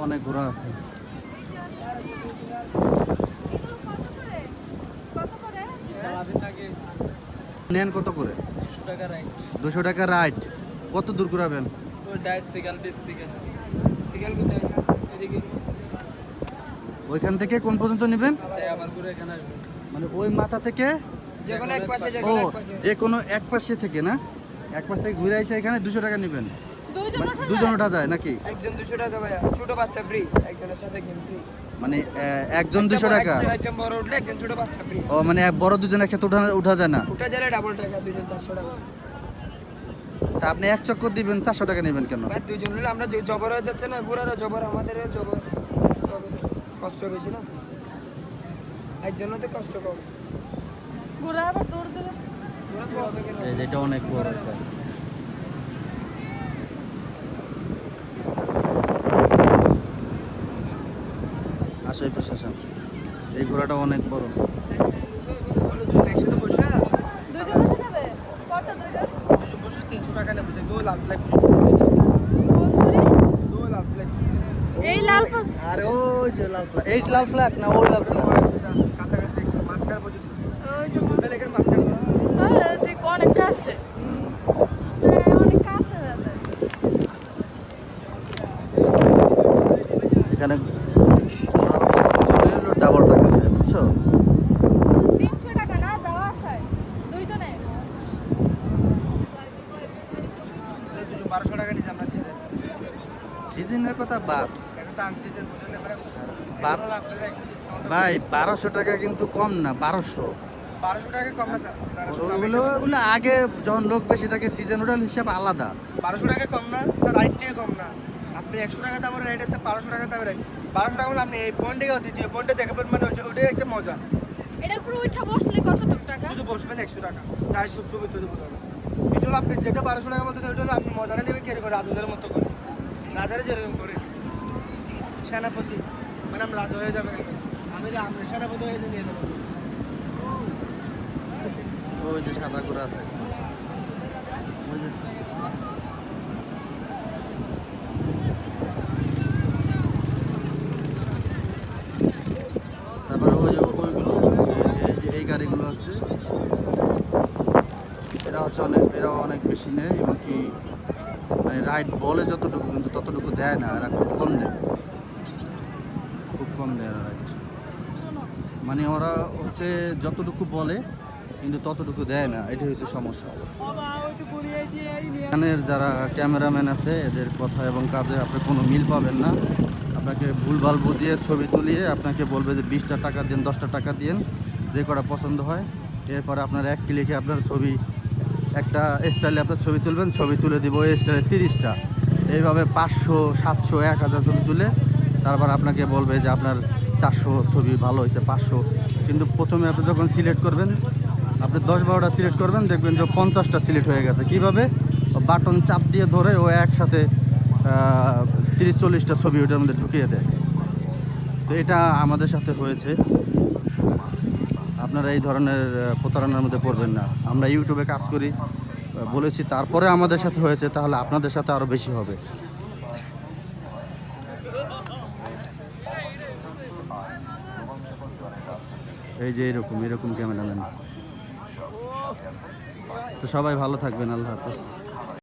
অনেক ঘোড়া আছে। নেন কত করে? 200 টাকা রাইড। কত দূর ঘুরাবেন? ওইখান থেকে কোন পর্যন্ত নেবেন? মানে ওই মাথা থেকে যে কোনো এক পাশে থেকে না, এক পাশ থেকে ঘুরে এসে এখানে 200 টাকা নেবেন। দুজন ওঠা যায় নাকি? একজন 200 টাকা ভাইয়া, ছোট বাচ্চা ফ্রি, একজনের সাথে গেম ফ্রি। মানে একজন 200 টাকা? একজন বড় উঠলে একজন ছোট বাচ্চা ফ্রি। ও মানে বড় দুজন একসাথে উঠা যায় না? উঠা যায় ডাবল টাকা, দুজন 400 টাকা। তা আপনি এক চক্কর দিবেন 400 টাকা নেবেন কেন? ভাই দুজন হলে আমরা যে জবর হয়ে যাচ্ছে না, বুড়ারা জবর, আমাদের জবর কষ্ট বেশি না, একজনের তো কষ্ট কম। ঘোরা আবার দৌড় দিলে এই যেটা অনেক বড় একটা। আসো এই পাশে আসো। এই ঘোড়াটা অনেক বড়। একসাথে বসে দুইজন বসে যাবে? কত দুইজন? 300 টাকা নেবে, দো লাল ফ্ল্যাগ, দো লাল ফ্ল্যাগ। এই লাল পাস। আরে ওই যে লাল ফ্ল্যাগ, এই লাল ফ্ল্যাগ না ওই লাল ফ্ল্যাগ? কাছাকাছি মাস্কার পর্যন্ত। ওই যে এখানে মাস্কার দেখ অনেক কাছে, অনেক কাছে হয়ে এখানে ঘোড়া হচ্ছে দুজনের ডাবল টাকা চাই, বুঝছো? 300 টাকা না যাওয়া আসায় দুইজনে। 1200 টাকা নিতে আমরা সিজন। সিজনের কথা বাদ, এটা তো আনসিজন বুঝুন না, মানে বাদ। ভাই 1200 টাকা কিন্তু কম না, 1200। 1200 টাকা কম না স্যার, ওগুলো আগে যখন লোক বেশি থাকে সিজন ওটার হিসাব আলাদা। 1200 টাকা কম না স্যার, রাইট থেকে কম না। আপনি 100 টাকা দামের রাইড আছে, 1200 টাকা দামের রাইড। 1200 টাকা আপনি এই পয়েন্টে দ্বিতীয় পয়েন্টে দেখাবেন, মানে ওটাই একটা মজা। এটার উপরে উঠা বসলে কতটুক টাকা? শুধু বসবেন 100 টাকা, 400 ছবি তুলে বলবেন। এটা হলো আপনি যেটা 1200 টাকা বলতে ওইটা হলো আপনি মজাটা নেবেন কেন করে, রাজাদের মতো করে, রাজারে যেরকম করে সেনাপতি, মানে আমরা রাজা হয়ে যাবেন, আমি সেনাপতি হয়ে নিয়ে যাবো। ওই যে সাদা ঘোড়া আছে, ওই যে তারপরে ওই যে ওইগুলো, এই যে এই গাড়িগুলো আছে, এরা অনেক বেশি নেয় এবং কি মানে রাইড বলে যতটুকু কিন্তু ততটুকু দেয় না, এরা খুব কম দেয়, খুব কম দেয় রাইড। মানে ওরা হচ্ছে যতটুকু বলে কিন্তু ততটুকু দেয় না, এটাই হচ্ছে সমস্যা। এখানের যারা ক্যামেরাম্যান আছে এদের কথা এবং কাজে আপনি কোনো মিল পাবেন না। আপনাকে ভুলভাল বুঝিয়ে ছবি তুলিয়ে আপনাকে বলবে যে 20টা টাকা দিন, 10টা টাকা দিন, যে কটা পছন্দ হয়। এরপরে আপনার এক ক্লিকে আপনার ছবি, একটা স্টাইলে আপনার ছবি তুলবেন, ছবি তুলে দিব ওই স্টাইলে 30টা। এইভাবে 500, 700, 1000 ছবি তুলে তারপর আপনাকে বলবে যে আপনার 400 ছবি ভালো হয়েছে, 500। কিন্তু প্রথমে আপনি যখন সিলেক্ট করবেন, আপনি 10-12টা সিলেক্ট করবেন, দেখবেন যে 50টা সিলেক্ট হয়ে গেছে। কীভাবে? বাটন চাপ দিয়ে ধরে ও একসাথে 30-40টা ছবি ওটার মধ্যে ঢুকিয়ে দেয়। তো এটা আমাদের সাথে হয়েছে। আপনারা এই ধরনের প্রতারণার মধ্যে পড়বেন না। আমরা ইউটিউবে কাজ করি বলেছি, তারপরে আমাদের সাথে হয়েছে, তাহলে আপনাদের সাথে আরও বেশি হবে। এই যে এরকম ক্যামেরাম্যান। তো সবাই ভালো থাকবেন, আল্লাহ হাফেজ।